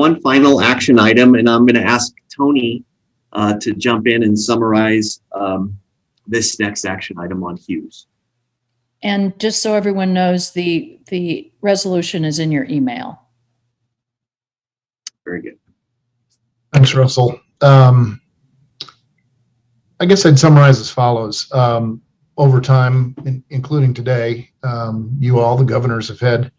one final action item, and I'm going to ask Tony to jump in and summarize this next action item on Hughes. And just so everyone knows, the resolution is in your email. Very good. Thanks, Russell. I guess I'd summarize as follows. Over time, including today, you all, the governors, have had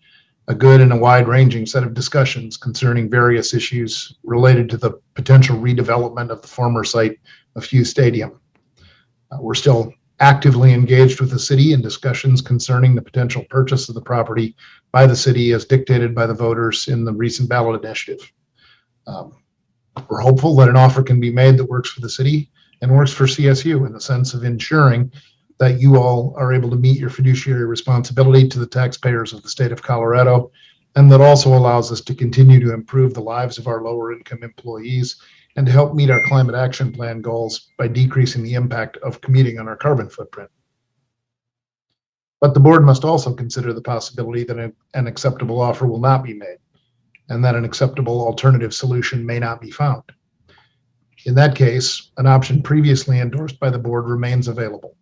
a good and a wide-ranging set of discussions concerning various issues related to the potential redevelopment of the former site of Hughes Stadium. We're still actively engaged with the city in discussions concerning the potential purchase of the property by the city as dictated by the voters in the recent ballot initiative. We're hopeful that an offer can be made that works for the city and works for CSU in the sense of ensuring that you all are able to meet your fiduciary responsibility to the taxpayers of the state of Colorado, and that also allows us to continue to improve the lives of our lower income employees and to help meet our climate action plan goals by decreasing the impact of commuting on our carbon footprint. But the board must also consider the possibility that an acceptable offer will not be made and that an acceptable alternative solution may not be found. In that case, an option previously endorsed by the board remains available.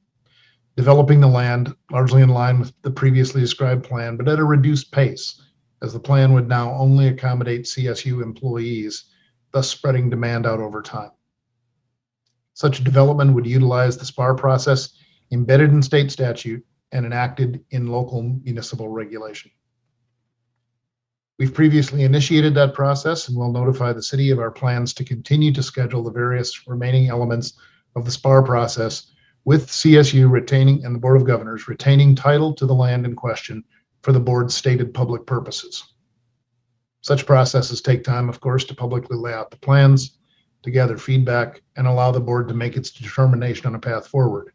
Developing the land largely in line with the previously described plan, but at a reduced pace, as the plan would now only accommodate CSU employees, thus spreading demand out over time. Such development would utilize the SPAR process embedded in state statute and enacted in local municipal regulation. We've previously initiated that process and will notify the city of our plans to continue to schedule the various remaining elements of the SPAR process, with CSU retaining and the Board of Governors retaining title to the land in question for the board's stated public purposes. Such processes take time, of course, to publicly lay out the plans, to gather feedback, and allow the board to make its determination on a path forward.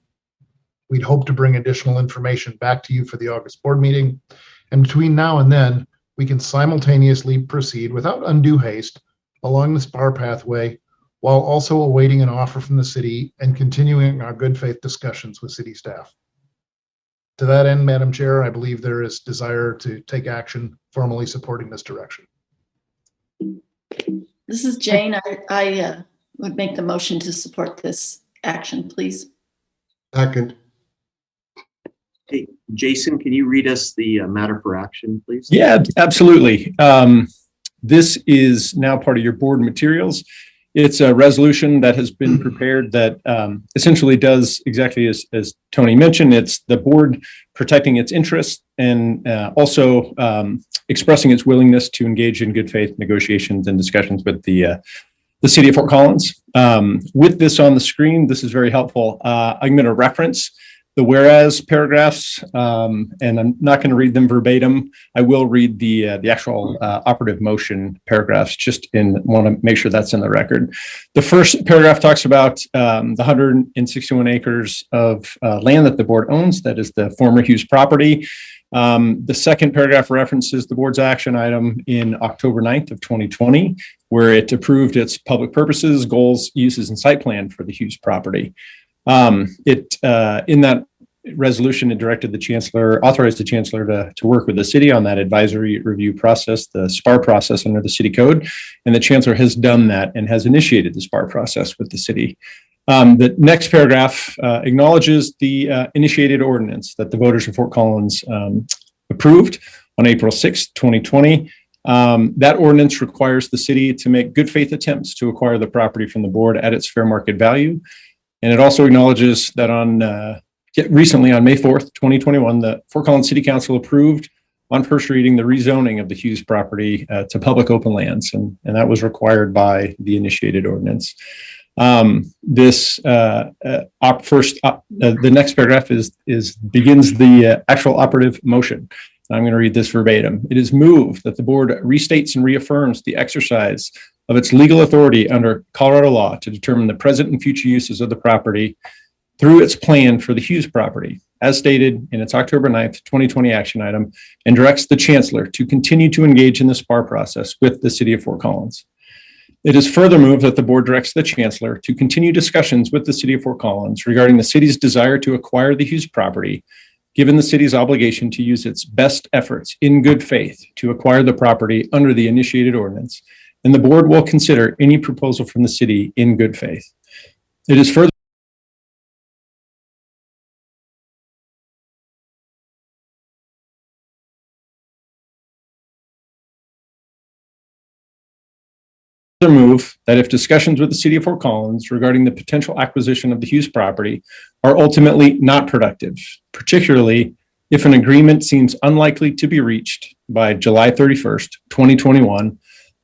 We'd hope to bring additional information back to you for the August board meeting, and between now and then, we can simultaneously proceed without undue haste along the SPAR pathway while also awaiting an offer from the city and continuing our good faith discussions with city staff. To that end, Madam Chair, I believe there is desire to take action formally supporting this direction. This is Jane. I would make the motion to support this action, please. Second. Hey, Jason, can you read us the matter for action, please? Yeah, absolutely. This is now part of your board materials. It's a resolution that has been prepared that essentially does exactly as Tony mentioned. It's the board protecting its interests and also expressing its willingness to engage in good faith negotiations and discussions with the city of Fort Collins. With this on the screen, this is very helpful. I'm going to reference the whereas paragraphs, and I'm not going to read them verbatim. I will read the actual operative motion paragraphs, just want to make sure that's in the record. The first paragraph talks about the 161 acres of land that the board owns, that is the former Hughes property. The second paragraph references the board's action item in October 9th of 2020, where it approved its public purposes, goals, uses, and site plan for the Hughes property. In that resolution, it directed the Chancellor, authorized the Chancellor to work with the city on that advisory review process, the SPAR process under the city code. And the Chancellor has done that and has initiated the SPAR process with the city. The next paragraph acknowledges the initiated ordinance that the voters of Fort Collins approved on April 6, 2020. That ordinance requires the city to make good faith attempts to acquire the property from the board at its fair market value. And it also acknowledges that recently on May 4th, 2021, the Fort Collins City Council approved on first reading the rezoning of the Hughes property to public open lands, and that was required by the initiated ordinance. The next paragraph begins the actual operative motion. I'm going to read this verbatim. It is moved that the board restates and reaffirms the exercise of its legal authority under Colorado law to determine the present and future uses of the property through its plan for the Hughes property, as stated in its October 9th, 2020 action item, and directs the Chancellor to continue to engage in the SPAR process with the city of Fort Collins. It is further moved that the board directs the Chancellor to continue discussions with the city of Fort Collins regarding the city's desire to acquire the Hughes property, given the city's obligation to use its best efforts in good faith to acquire the property under the initiated ordinance, and the board will consider any proposal from the city in good faith. It is further move that if discussions with the city of Fort Collins regarding the potential acquisition of the Hughes property are ultimately not productive, particularly if an agreement seems unlikely to be reached by July 31st, 2021,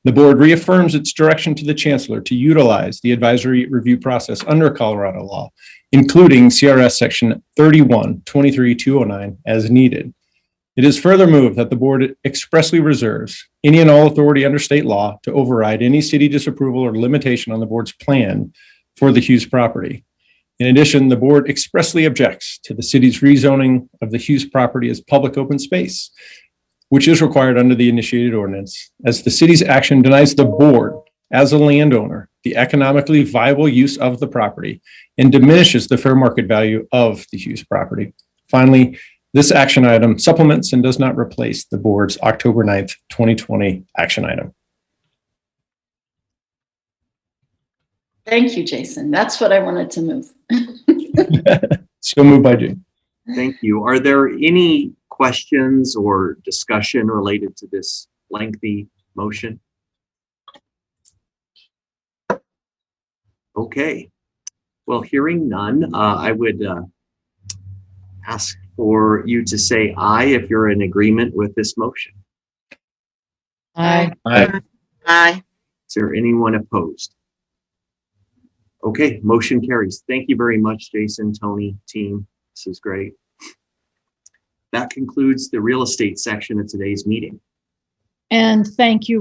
the board reaffirms its direction to the Chancellor to utilize the advisory review process under Colorado law, including CRS section 31-23-209 as needed. It is further moved that the board expressly reserves any and all authority under state law to override any city disapproval or limitation on the board's plan for the Hughes property. In addition, the board expressly objects to the city's rezoning of the Hughes property as public open space, which is required under the initiated ordinance, as the city's action denies the board, as a landowner, the economically viable use of the property and diminishes the fair market value of the Hughes property. Finally, this action item supplements and does not replace the board's October 9th, 2020 action item. Thank you, Jason. That's what I wanted to move. So moved by June. Thank you. Are there any questions or discussion related to this lengthy motion? Okay. Well, hearing none, I would ask for you to say aye if you're in agreement with this motion. Aye. Aye. Is there anyone opposed? Okay, motion carries. Thank you very much, Jason, Tony, team. This is great. That concludes the real estate section of today's meeting. And thank you,